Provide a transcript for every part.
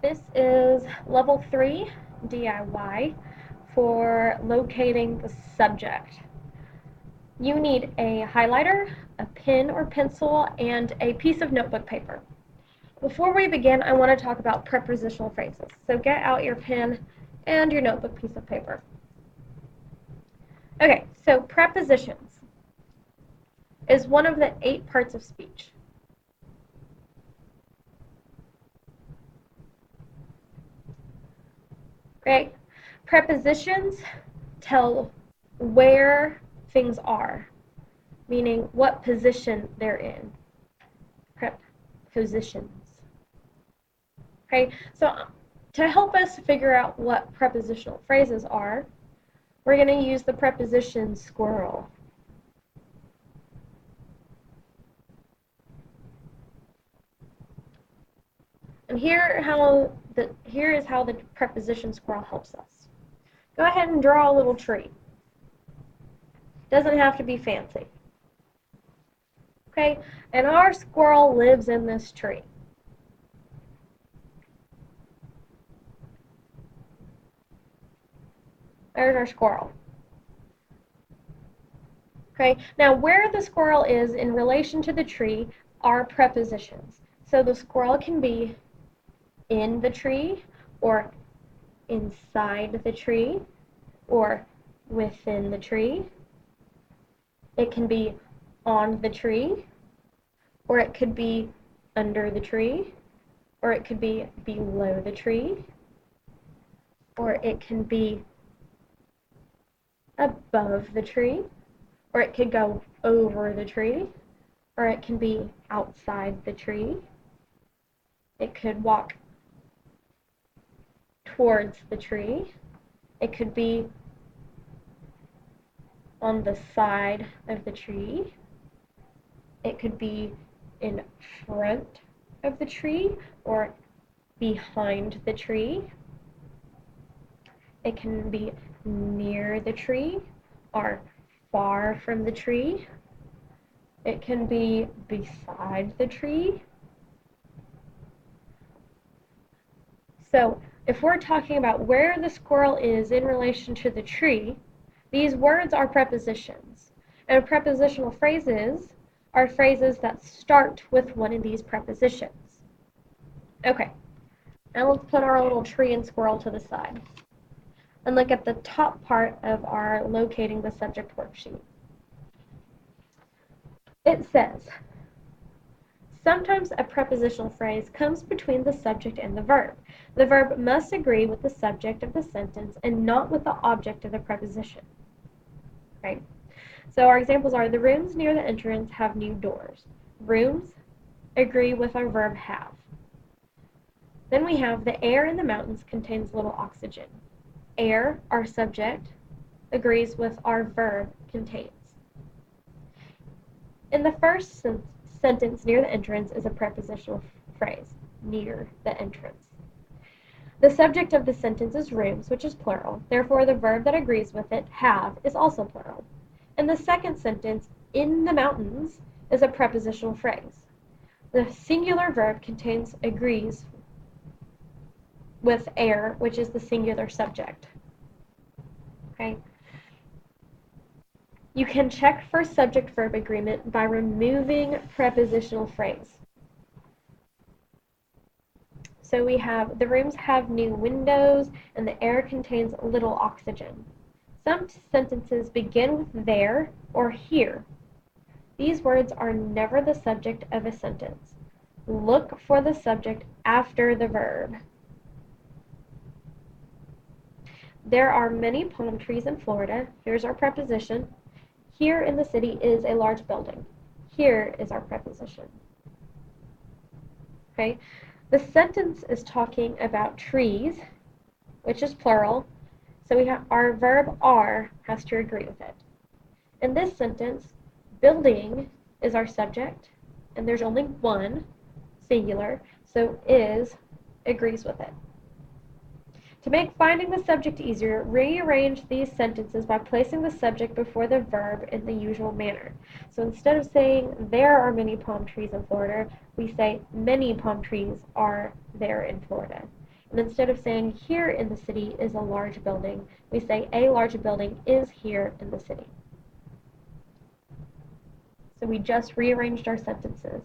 This is level 3 DIY for locating the subject. You need a highlighter, a pen or pencil, and a piece of notebook paper. Before we begin, I want to talk about prepositional phrases. So get out your pen and your notebook piece of paper. Okay, so prepositions is one of the 8 parts of speech. Right? Prepositions tell where things are, meaning what position they're in. Prepositions. Okay, so to help us figure out what prepositional phrases are, we're going to use the preposition squirrel. And here is how the preposition squirrel helps us. Go ahead and draw a little tree. Doesn't have to be fancy. Okay, and our squirrel lives in this tree. There's our squirrel. Okay, now where the squirrel is in relation to the tree are prepositions. So the squirrel can be in the tree, or inside the tree, or within the tree. It can be on the tree, or it could be under the tree, or it could be below the tree, or it can be above the tree, or it could go over the tree, or it can be outside the tree. It could walk towards the tree. It could be on the side of the tree. It could be in front of the tree or behind the tree. It can be near the tree or far from the tree. It can be beside the tree. So if we're talking about where the squirrel is in relation to the tree, these words are prepositions. And prepositional phrases are phrases that start with one of these prepositions. Okay, now let's put our little tree and squirrel to the side and look at the top part of our locating the subject worksheet. It says, sometimes a prepositional phrase comes between the subject and the verb. The verb must agree with the subject of the sentence and not with the object of the preposition. Right? So our examples are, the rooms near the entrance have new doors. Rooms agree with our verb have. Then we have, the air in the mountains contains little oxygen. Air, our subject, agrees with our verb contains. In the first sentence, near the entrance is a prepositional phrase, near the entrance. The subject of the sentence is rooms, which is plural. Therefore, the verb that agrees with it, have, is also plural. In the second sentence, in the mountains, is a prepositional phrase. The singular verb agrees with air, which is the singular subject. Okay? You can check for subject-verb agreement by removing prepositional phrase. So we have, the rooms have new windows, and the air contains little oxygen. Some sentences begin with there or here. These words are never the subject of a sentence. Look for the subject after the verb. There are many palm trees in Florida. Here's our preposition. Here in the city is a large building. Here is our preposition. Okay? The sentence is talking about trees, which is plural, so we have our verb are has to agree with it. In this sentence, building is our subject, and there's only one, singular, so is agrees with it. To make finding the subject easier, rearrange these sentences by placing the subject before the verb in the usual manner. So instead of saying, there are many palm trees in Florida, we say, many palm trees are there in Florida. And instead of saying here in the city is a large building, we say a large building is here in the city. So we just rearranged our sentences.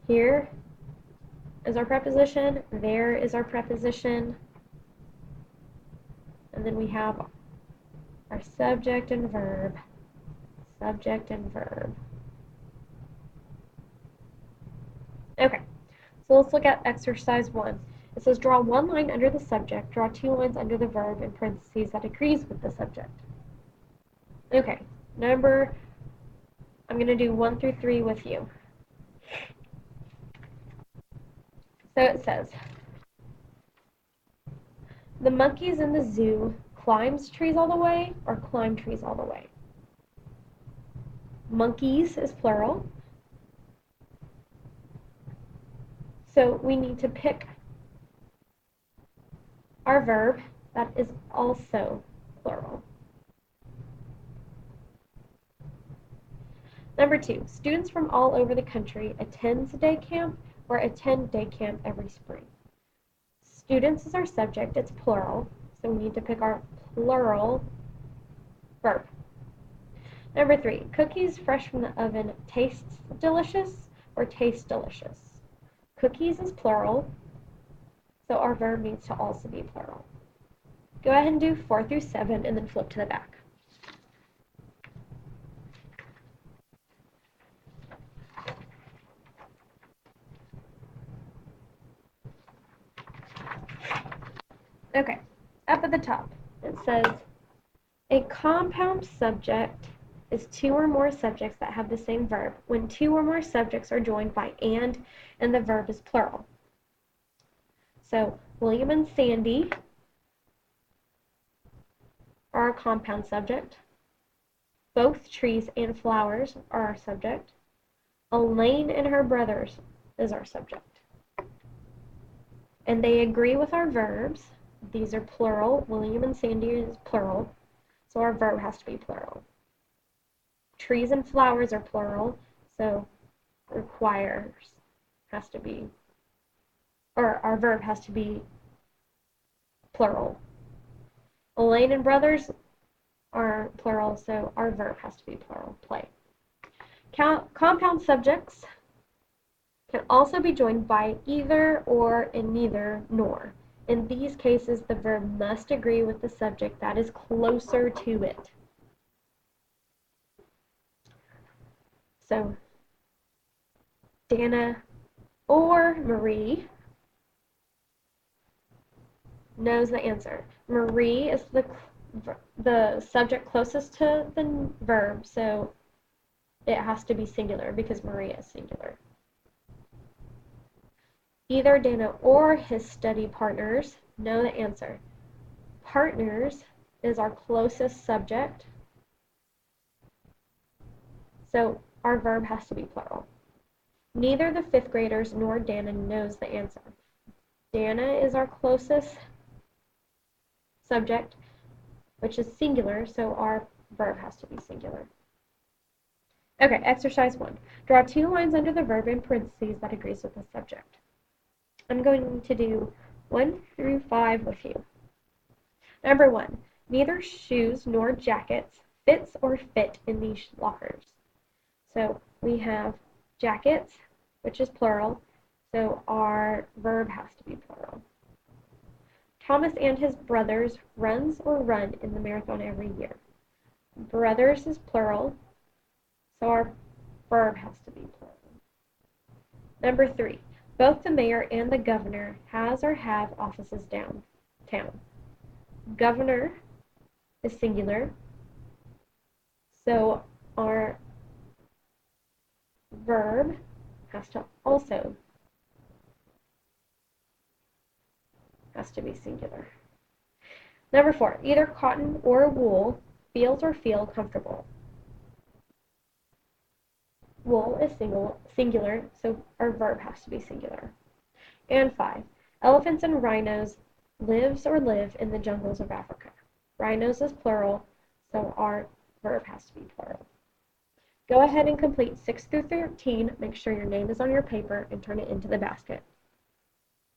Here is our preposition, there is our preposition, and then we have our subject and verb. Subject and verb. Okay, so let's look at exercise 1. It says draw one line under the subject, draw 2 lines under the verb in parentheses that agrees with the subject. Okay, I'm going to do 1 through 3 with you. So it says, the monkeys in the zoo climbs trees all the way or climb trees all the way. Monkeys is plural. So we need to pick our verb that is also plural. Number 2, students from all over the country attend day camp or attend day camp every spring. Students is our subject, it's plural, so we need to pick our plural verb. Number 3, cookies fresh from the oven tastes delicious or taste delicious. Cookies is plural, so our verb needs to also be plural. Go ahead and do 4 through 7 and then flip to the back. Okay, up at the top, it says, a compound subject is 2 or more subjects that have the same verb when 2 or more subjects are joined by and the verb is plural. So, William and Sandy are our compound subject. Both trees and flowers are our subject. Elaine and her brothers is our subject. And they agree with our verbs. These are plural. William and Sandy is plural, so our verb has to be plural. Trees and flowers are plural, so requires has to be, or our verb has to be plural. Elaine and brothers are plural, so our verb has to be plural. Play. Compound subjects can also be joined by either or and neither nor. In these cases, the verb must agree with the subject that is closer to it. So, Dana or Marie knows the answer. Marie is the subject closest to the verb, so it has to be singular because Marie is singular. Either Dana or his study partners know the answer. Partners is our closest subject, so our verb has to be plural. Neither the 5th graders nor Dana knows the answer. Dana is our closest subject, which is singular, so our verb has to be singular. Okay, exercise 1. Draw 2 lines under the verb in parentheses that agrees with the subject. I'm going to do 1 through 5 with you. Number 1, neither shoes nor jackets fits or fit in these lockers. So we have jackets, which is plural, so our verb has to be plural. Thomas and his brothers runs or run in the marathon every year. Brothers is plural, so our verb has to be plural. Number 3, both the mayor and the governor has or have offices downtown. Governor is singular, so our verb has to be singular. Number 4, either cotton or wool feels or feel comfortable. Wool is singular, so our verb has to be singular. And 5, elephants and rhinos live in the jungles of Africa. Rhinos is plural, so our verb has to be plural. Go ahead and complete 6 through 13. Make sure your name is on your paper and turn it into the basket.